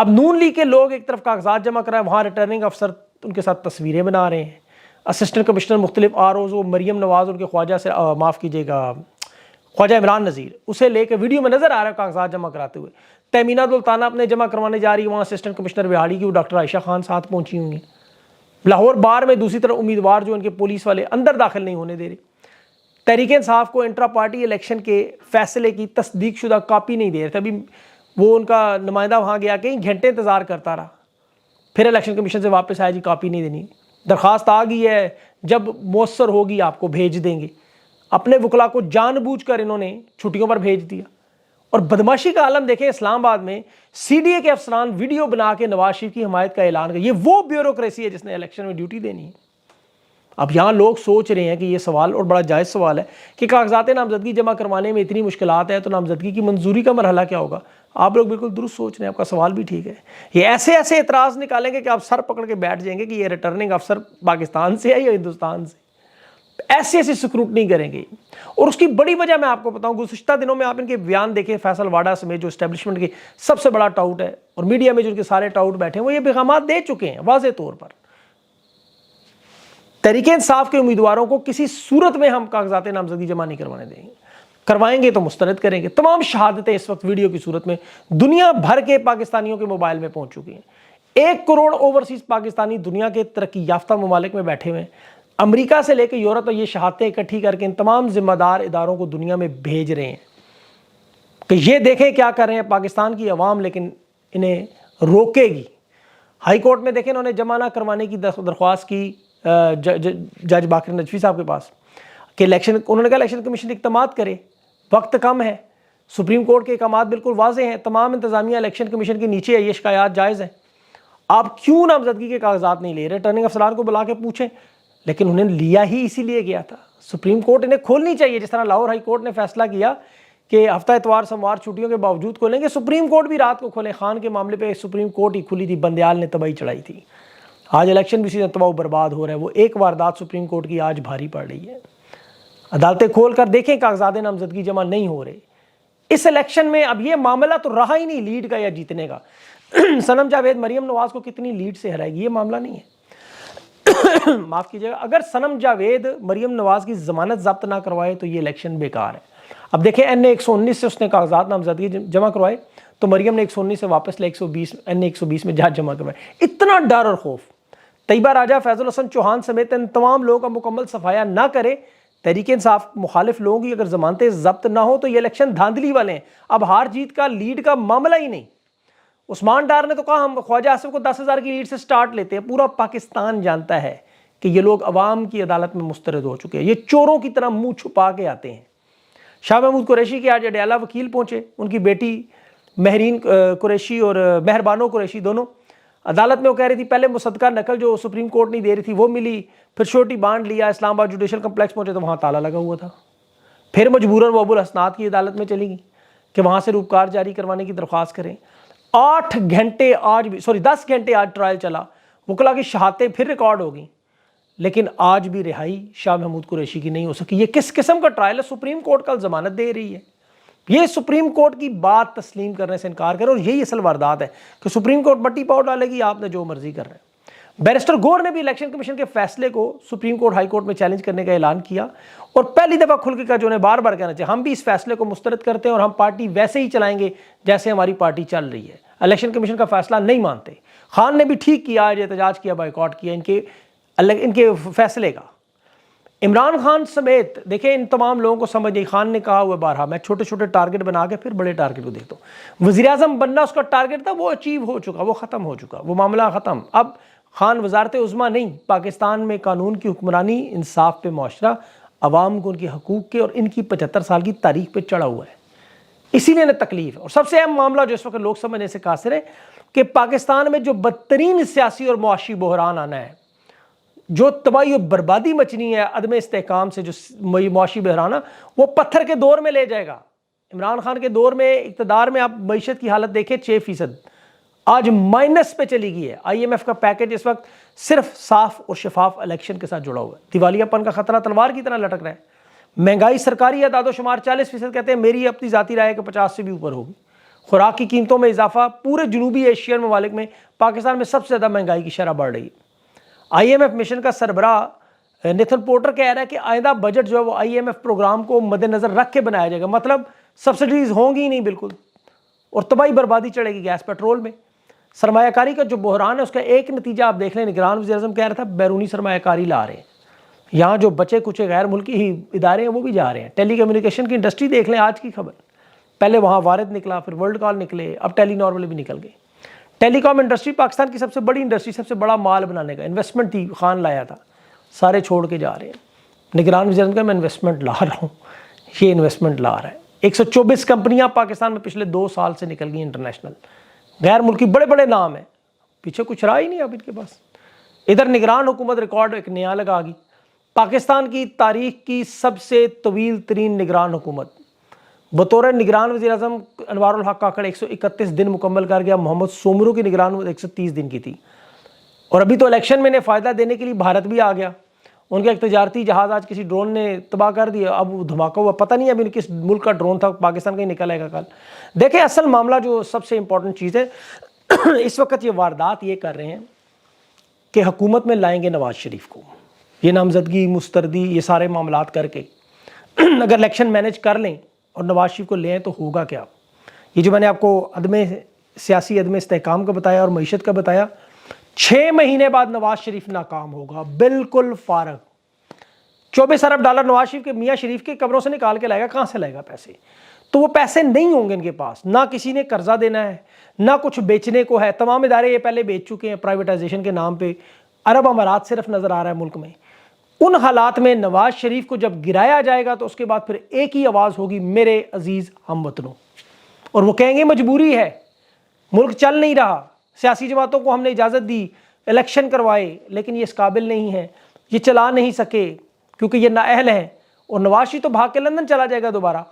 اب نون لیگ کے لوگ ایک طرف کاغذات جمع کرائے، وہاں ریٹرننگ افسر ان کے ساتھ تصویریں بنا رہے ہیں، اسسٹنٹ کمشنر مختلف ROs، وہ مریم نواز ان کے خواجہ سے معاف کیجیے گا خواجہ عمران نذیر، اسے لے کے ویڈیو میں نظر آ رہا ہے کاغذات جمع کراتے ہوئے۔ تیمینہ دلتانہ اپنے جمع کروانے جا رہی ہے، وہاں اسسٹنٹ کمشنر بہاڑی کی وہ ڈاکٹر عائشہ خان ساتھ پہنچی ہوئی ہیں۔ لاہور بار میں دوسری طرف امیدوار جو ان کے پولیس والے اندر داخل نہیں ہونے دے رہے، تحریک انصاف کو انٹرا پارٹی الیکشن کے فیصلے کی تصدیق شدہ کاپی نہیں دے رہے تھے، ابھی وہ ان کا نمائندہ وہاں گیا کئی گھنٹے انتظار کرتا رہا، پھر الیکشن کمیشن سے واپس آیا جی کاپی نہیں دینی، درخواست آ گئی ہے جب مؤثر ہوگی آپ کو بھیج دیں گے۔ اپنے وکلا کو جان بوجھ کر انہوں نے چھٹیوں پر بھیج دیا۔ اور بدماشی کا عالم دیکھیں، اسلام آباد میں CDA کے افسران ویڈیو بنا کے نواز شریف کی حمایت کا اعلان کر، یہ وہ بیوروکریسی ہے جس نے الیکشن میں ڈیوٹی دینی ہے۔ اب یہاں لوگ سوچ رہے ہیں کہ یہ سوال اور بڑا جائز سوال ہے کہ کاغذات نامزدگی جمع کروانے میں اتنی مشکلات ہیں تو نامزدگی کی منظوری کا مرحلہ کیا ہوگا؟ آپ لوگ بالکل درست سوچ رہے ہیں، آپ کا سوال بھی ٹھیک ہے۔ یہ ایسے ایسے اعتراض نکالیں گے کہ آپ سر پکڑ کے بیٹھ جائیں گے کہ یہ ریٹرننگ افسر پاکستان سے ہے یا ہندوستان سے، ایسی ایسی سکروٹنی کریں گے۔ اور اس کی بڑی وجہ میں آپ کو بتاؤں، گزشتہ دنوں میں آپ ان کے بیان دیکھیں، فیصل واڈا سمیت جو اسٹیبلشمنٹ کے سب سے بڑا ٹاؤٹ ہے اور میڈیا میں جو ان کے سارے ٹاؤٹ بیٹھے ہیں، وہ یہ پیغامات دے چکے ہیں واضح طور پر، تحریک انصاف کے امیدواروں کو کسی صورت میں ہم کاغذات نامزدگی جمع نہیں کروانے دیں گے، کروائیں گے تو مسترد کریں گے۔ تمام شہادتیں اس وقت ویڈیو کی صورت میں دنیا بھر کے پاکستانیوں کے موبائل میں پہنچ چکی ہیں۔ 1 کروڑ اوورسیز پاکستانی دنیا کے ترقی یافتہ ممالک میں بیٹھے ہوئے ہیں، امریکہ سے لے کے یورپ تک یہ شہادتیں اکٹھی کر کے ان تمام ذمہ دار اداروں کو دنیا میں بھیج رہے ہیں کہ یہ دیکھیں کیا کر رہے ہیں پاکستان کی عوام، لیکن انہیں روکے گی۔ ہائی کورٹ میں دیکھیں انہوں نے جمع نہ کروانے کی درخواست کی جج باقر نجفی صاحب کے پاس کہ انہوں نے کہا الیکشن کمیشن اقدامات کرے، وقت کم ہے، سپریم کورٹ کے احکامات بالکل واضح ہیں، تمام انتظامیہ الیکشن کمیشن کے نیچے ہے، یہ شکایات جائز ہیں، آپ کیوں نامزدگی کے کاغذات نہیں لے رہے؟ ریٹرننگ افسران کو بلا کے پوچھیں۔ لیکن انہیں لیا ہی اسی لیے گیا تھا، سپریم کورٹ انہیں کھولنی چاہیے، جس طرح لاہور ہائی کورٹ نے فیصلہ کیا کہ ہفتہ اتوار سوموار چھٹیوں کے باوجود کھولیں گے، سپریم کورٹ بھی رات کو کھولیں۔ خان کے معاملے پہ سپریم کورٹ ہی کھلی تھی، بندیال نے تباہی چڑھائی تھی، آج الیکشن بھی اسی تباہ و برباد ہو رہا ہے۔ وہ ایک واردات سپریم کورٹ کی آج بھاری پڑ رہی ہے۔ عدالتیں کھول کر دیکھیں کاغذات نامزدگی جمع نہیں ہو رہے اس الیکشن میں۔ اب یہ معاملہ تو رہا ہی نہیں لیڈ کا یا جیتنے کا، صنم جاوید مریم نواز کو کتنی لیڈ سے ہرائے گی، یہ معاملہ نہیں ہے۔ معاف کیجیے گا، اگر صنم جاوید مریم نواز کی ضمانت ضبط نہ کروائے تو یہ الیکشن بیکار ہے۔ اب دیکھیں NA 119 سے اس نے کاغذات نامزدگی جمع کروائے تو مریم نے 119 سے واپس لے 120 NA 120 میں جہاز جمع کروائے۔ اتنا ڈر اور خوف طیبہ راجہ، فیض الحسن چوہان سمیت ان تمام لوگوں کا مکمل صفایا نہ کرے، تحریک انصاف مخالف لوگوں کی اگر ضمانتیں ضبط نہ ہو تو یہ الیکشن دھاندلی والے ہیں، اب ہار جیت کا لیڈ کا معاملہ ہی نہیں۔ عثمان ڈار نے تو کہا ہم خواجہ آصف کو 10,000 کی لیڈ سے سٹارٹ لیتے ہیں، پورا پاکستان جانتا ہے کہ یہ لوگ عوام کی عدالت میں مسترد ہو چکے ہیں، یہ چوروں کی طرح منہ چھپا کے آتے ہیں۔ شاہ محمود قریشی کے آج اڈیالہ وکیل پہنچے، ان کی بیٹی مہرین قریشی اور مہربانو قریشی دونوں عدالت میں وہ کہہ رہی تھی پہلے مصدقہ نقل جو سپریم کورٹ نہیں دے رہی تھی وہ ملی، پھر شورٹی بانڈ لیا، اسلام آباد جوڈیشل کمپلیکس پہنچے تو وہاں تالا لگا ہوا تھا، پھر مجبوراً وہ ابوالحسنات کی عدالت میں چلی گئی کہ وہاں سے روپکار جاری کروانے کی درخواست کریں۔ 10 گھنٹے آج ٹرائل چلا، وکلا کی شہادتیں پھر ریکارڈ ہو گئیں، لیکن آج بھی رہائی شاہ محمود قریشی کی نہیں ہو سکی۔ یہ کس قسم کا ٹرائل ہے؟ سپریم کورٹ کل ضمانت دے رہی ہے، یہ سپریم کورٹ کی بات تسلیم کرنے سے انکار کرے، اور یہی اصل واردات ہے کہ سپریم کورٹ مٹی پاؤ ڈالے گی، آپ نے جو مرضی کر رہے ہیں۔ بیرسٹر گور نے بھی الیکشن کمیشن کے فیصلے کو سپریم کورٹ ہائی کورٹ میں چیلنج کرنے کا اعلان کیا، اور پہلی دفعہ کھل کے کہا جو انہیں بار بار کہنا چاہیے، ہم بھی اس فیصلے کو مسترد کرتے ہیں اور ہم پارٹی ویسے ہی چلائیں گے جیسے ہماری پارٹی چل رہی ہے، الیکشن کمیشن کا فیصلہ نہیں مانتے۔ خان نے بھی ٹھیک کیا، آج احتجاج کیا، بائیکاٹ کیا ان کے فیصلے کا۔ عمران خان سمیت دیکھیں ان تمام لوگوں کو سمجھ نہیں، خان نے کہا ہوا بارہا میں چھوٹے چھوٹے ٹارگٹ بنا کے پھر بڑے ٹارگٹ کو دیکھتا ہوں۔ وزیر اعظم بننا اس کا ٹارگٹ تھا، وہ اچیو ہو چکا، وہ ختم ہو چکا، وہ معاملہ ختم۔ اب خان وزارت عظمیٰ نہیں، پاکستان میں قانون کی حکمرانی، انصاف پہ معاشرہ، عوام کو ان کے حقوق کے اور ان کی 75 سال کی تاریخ پہ چڑھا ہوا ہے، اسی لیے انہیں تکلیف ہے۔ اور سب سے اہم معاملہ جو اس وقت لوگ سمجھنے سے قاصر ہے کہ پاکستان میں جو بدترین سیاسی اور معاشی بحران آنا ہے، جو تباہی و بربادی مچنی ہے عدم استحکام سے، جو معاشی بحران ہے وہ پتھر کے دور میں لے جائے گا۔ عمران خان کے دور میں اقتدار میں آپ معیشت کی حالت دیکھیں 6%، آج مائنس پہ چلی گئی ہے۔ IMF کا پیکج اس وقت صرف صاف اور شفاف الیکشن کے ساتھ جڑا ہوا ہے، دیوالیہ پن کا خطرہ تلوار کی طرح لٹک رہا ہے۔ مہنگائی سرکاری اعداد و شمار 40% کہتے ہیں، میری اپنی ذاتی رائے کہ 50 سے بھی اوپر ہوگی۔ خوراک کی قیمتوں میں اضافہ، پورے جنوبی ایشین ممالک میں پاکستان میں سب سے زیادہ مہنگائی کی شرح بڑھ رہی ہے۔ IMF مشن کا سربراہ نیتھن پورٹر کہہ رہا ہے کہ آئندہ بجٹ جو ہے وہ IMF پروگرام کو مد نظر رکھ کے بنایا جائے گا، مطلب سبسڈیز ہوں گی ہی نہیں بالکل، اور تباہی بربادی چڑھے گی گیس پیٹرول میں۔ سرمایہ کاری کا جو بحران ہے اس کا ایک نتیجہ آپ دیکھ لیں، نگران وزیر اعظم کہہ رہا تھا بیرونی سرمایہ کاری لا رہے ہیں، یہاں جو بچے کچھ غیر ملکی ہی ادارے ہیں وہ بھی جا رہے ہیں۔ ٹیلی کمیونیکیشن کی انڈسٹری دیکھ لیں، آج کی خبر، پہلے وہاں وارد نکلا، پھر ورلڈ کال نکلے، اب ٹیلی نار والے بھی نکل گئے۔ ٹیلی کام انڈسٹری پاکستان کی سب سے بڑی انڈسٹری، سب سے بڑا مال بنانے کا، انویسٹمنٹ تھی، خان لایا تھا، سارے چھوڑ کے جا رہے ہیں۔ نگران وزیر اعظم کا میں انویسٹمنٹ لا رہا ہوں، یہ انویسٹمنٹ لا رہا ہے۔ 124 کمپنیاں پاکستان میں پچھلے 2 سال سے نکل گئی انٹرنیشنل، غیر ملکی بڑے بڑے نام ہیں، پیچھے کچھ رہا ہی نہیں اب ان کے پاس۔ ادھر نگران حکومت ریکارڈ ایک نیا لگا گئی، پاکستان کی تاریخ کی سب سے طویل ترین نگران حکومت، بطور نگران وزیر اعظم انوار الحق کاکڑ 131 دن مکمل کر گیا، محمد سومرو کی نگران 130 دن کی تھی، اور ابھی تو الیکشن میں انہیں فائدہ دینے کے لیے بھارت بھی آ گیا۔ ان کا ایک تجارتی جہاز آج کسی ڈرون نے تباہ کر دیا، اب وہ دھماکہ ہوا، پتہ نہیں ابھی کس ملک کا ڈرون تھا، پاکستان کا ہی نکل آئے گا کل۔ دیکھیں اصل معاملہ جو سب سے امپورٹنٹ چیز ہے، اس وقت یہ واردات یہ کر رہے ہیں کہ حکومت میں لائیں گے نواز شریف کو، یہ نامزدگی مستردی یہ سارے معاملات کر کے اگر الیکشن مینیج کر لیں اور نواز شریف کو لیں تو ہوگا کیا؟ یہ جو میں نے آپ کو سیاسی عدم استحکام کا بتایا اور معیشت کا بتایا، 6 مہینے بعد نواز شریف ناکام ہوگا، بالکل فارغ۔ 24 ارب ڈالر نواز شریف کے میاں شریف کے قبروں سے نکال کے لائے گا، کہاں سے لائے گا پیسے؟ تو وہ پیسے نہیں ہوں گے ان کے پاس، نہ کسی نے قرضہ دینا ہے، نہ کچھ بیچنے کو ہے، تمام ادارے یہ پہلے بیچ چکے ہیں پرائیویٹائزیشن کے نام پہ، عرب امارات صرف نظر آ رہا ہے ملک میں۔ ان حالات میں نواز شریف کو جب گرایا جائے گا تو اس کے بعد پھر ایک ہی آواز ہوگی، میرے عزیز ہم وطنوں، اور وہ کہیں گے مجبوری ہے، ملک چل نہیں رہا، سیاسی جماعتوں کو ہم نے اجازت دی، الیکشن کروائے، لیکن یہ اس قابل نہیں ہے، یہ چلا نہیں سکے کیونکہ یہ نااہل ہیں، اور نواز شریف تو بھاگ کے لندن چلا جائے گا دوبارہ،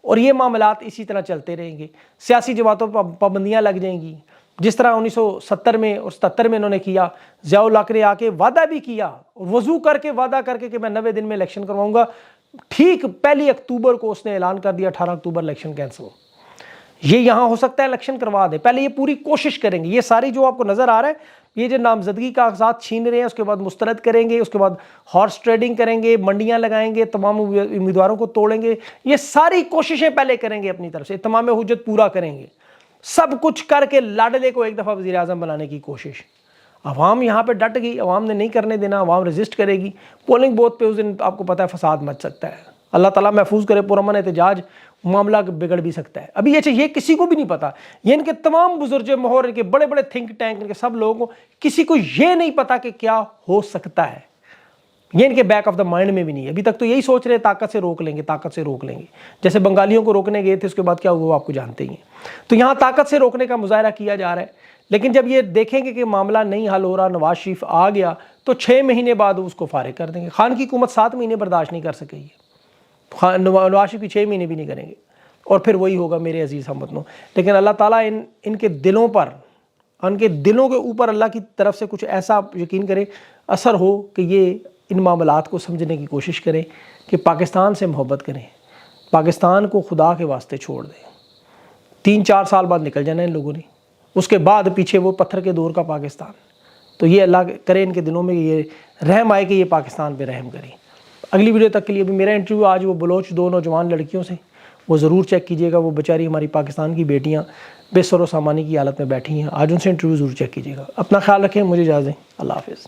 اور یہ معاملات اسی طرح چلتے رہیں گے، سیاسی جماعتوں پر پابندیاں لگ جائیں گی، جس طرح 1970 میں اور 77 میں انہوں نے کیا۔ ضیاء الحق نے آ کے وعدہ بھی کیا، وضو کر کے وعدہ کر کے کہ میں 90 دن میں الیکشن کرواؤں گا، ٹھیک 1 اکتوبر کو اس نے اعلان کر دیا 18 اکتوبر الیکشن کینسل۔ یہ یہاں ہو سکتا ہے الیکشن کروا دے، پہلے یہ پوری کوشش کریں گے، یہ ساری جو آپ کو نظر آ رہا ہے، یہ جو نامزدگی کاغذات چھین رہے ہیں اس کے بعد مسترد کریں گے، اس کے بعد ہارس ٹریڈنگ کریں گے، منڈیاں لگائیں گے، تمام امیدواروں کو توڑیں گے، یہ ساری کوششیں پہلے کریں گے اپنی طرف سے، تمام حجت پورا کریں گے، سب کچھ کر کے لاڈلے کو ایک دفعہ وزیر اعظم بنانے کی کوشش۔ عوام یہاں پہ ڈٹ گئی، عوام نے نہیں کرنے دینا، عوام ریزسٹ کرے گی، پولنگ بوتھ پہ اس دن آپ کو پتہ ہے فساد مچ سکتا ہے، اللہ تعالیٰ محفوظ کرے، پرامن احتجاج، معاملہ بگڑ بھی سکتا ہے۔ ابھی یہ کسی کو بھی نہیں پتا، یہ ان کے تمام بزرگ مہور، ان کے بڑے بڑے تھنک ٹینک، ان کے سب لوگوں کو کسی کو یہ نہیں پتا کہ کیا ہو سکتا ہے، یہ ان کے بیک آف دا مائنڈ میں بھی نہیں ہے۔ ابھی تک تو یہی سوچ رہے طاقت سے روک لیں گے، طاقت سے روک لیں گے، جیسے بنگالیوں کو روکنے گئے تھے، اس کے بعد کیا ہوا وہ آپ کو جانتے ہی ہیں۔ تو یہاں طاقت سے روکنے کا مظاہرہ کیا جا رہا ہے، لیکن جب یہ دیکھیں گے کہ معاملہ نہیں حل ہو رہا، نواز شریف آ گیا تو 6 مہینے بعد اس کو فارغ کر دیں گے۔ خان کی حکومت 7 مہینے برداشت نہیں کر سکے گی، نواز شریف کی 6 مہینے بھی نہیں کریں گے، اور پھر وہی ہوگا میرے عزیز ہم وطنوں۔ لیکن اللہ تعالیٰ ان کے دلوں پر، ان کے دلوں کے اوپر اللہ کی طرف سے کچھ ایسا یقین کرے، اثر ہو کہ یہ ان معاملات کو سمجھنے کی کوشش کریں کہ پاکستان سے محبت کریں، پاکستان کو خدا کے واسطے چھوڑ دیں۔ 3-4 سال بعد نکل جانا ان لوگوں نے، اس کے بعد پیچھے وہ پتھر کے دور کا پاکستان۔ تو یہ اللہ کرے ان کے دلوں میں یہ رحم آئے کہ یہ پاکستان پہ رحم کریں۔ اگلی ویڈیو تک کے لیے بھی میرا انٹرویو آج وہ بلوچ 2 نوجوان لڑکیوں سے، وہ ضرور چیک کیجیے گا، وہ بیچاری ہماری پاکستان کی بیٹیاں بے سر و سامانی کی حالت میں بیٹھی ہیں، آج ان سے انٹرویو ضرور چیک کیجیے گا۔ اپنا خیال رکھیں، مجھے اجازت دیں، اللہ حافظ۔